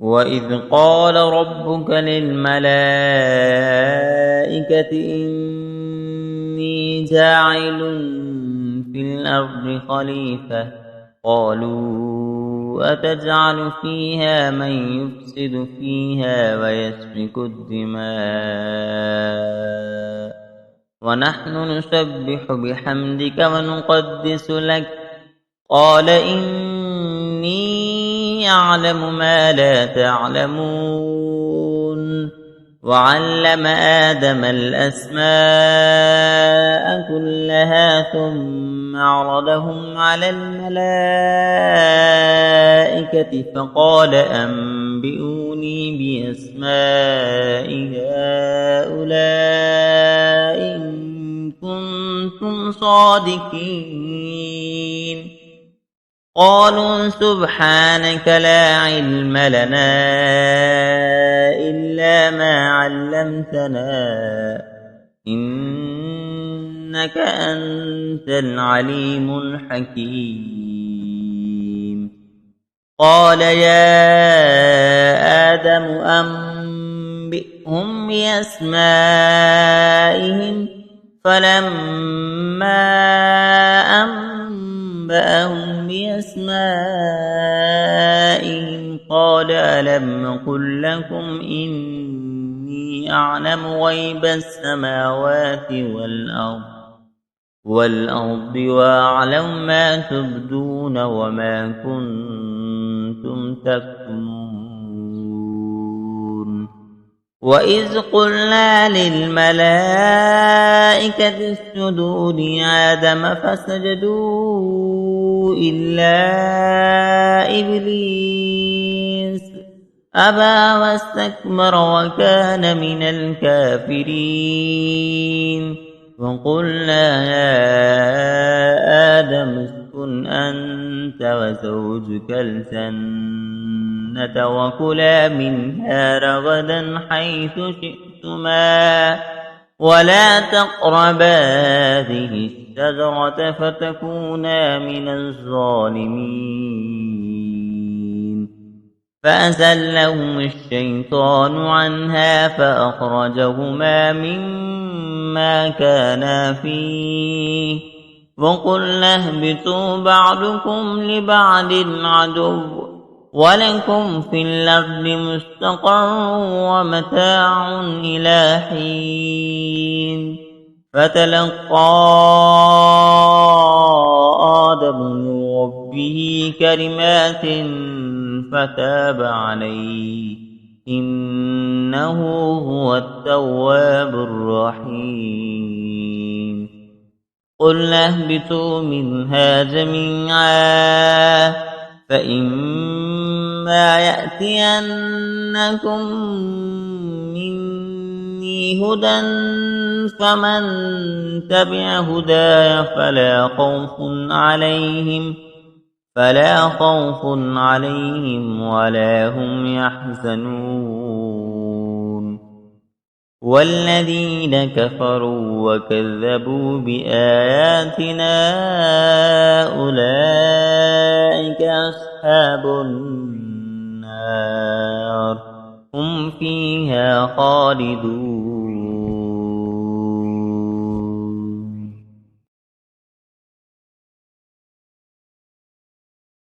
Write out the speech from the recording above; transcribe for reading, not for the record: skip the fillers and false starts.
وإذ قال ربك للملائكة إني جاعل في الأرض خليفة قالوا أتجعل فيها من يفسد فيها ويسفك الدماء ونحن نسبح بحمدك ونقدس لك قال إني أعلم ما لا تعلمون وعلم آدم الأسماء كلها ثم عرضهم على الملائكة فقال أنبئوني بأسماء هؤلاء إن كنتم صادقين قالوا سبحانك لا علم لنا إلا ما علمتنا إنك أنت العليم الحكيم قال يا آدم أنبئهم بأسمائهم فلما أنبأهم بأسمائهم قال ألم أقل لكم إني أعلم غيب السماوات والأرض وأعلم ما تبدون وما كنتم تكتمون وإذ قلنا للملائكة اسجدوا لآدم فسجدوا إلا إبليس أبى واستكبر وكان من الكافرين وقلنا يا آدم اسكن أنت وزوجك الجنة وكلا منها رغدا حيث شئتما ولا تقربا هذه الشجرة فتكونا من الظالمين فأزلهم الشيطان عنها فأخرجهما مما كانا فيه وقلنا اهبطوا بعضكم لبعض عدو ولكم في الأرض مستقر ومتاع إلى حين فتلقى آدم من ربه كلمات فتاب عليه إنه هو التواب الرحيم قلنا اهبطوا منها جميعا فإما يأتينكم مني هدى فمن تبع هداي فلا خوف عليهم ولا هم يحزنون والذين كفروا وكذبوا بآياتنا أولئك أصحاب النار هم فيها خالدون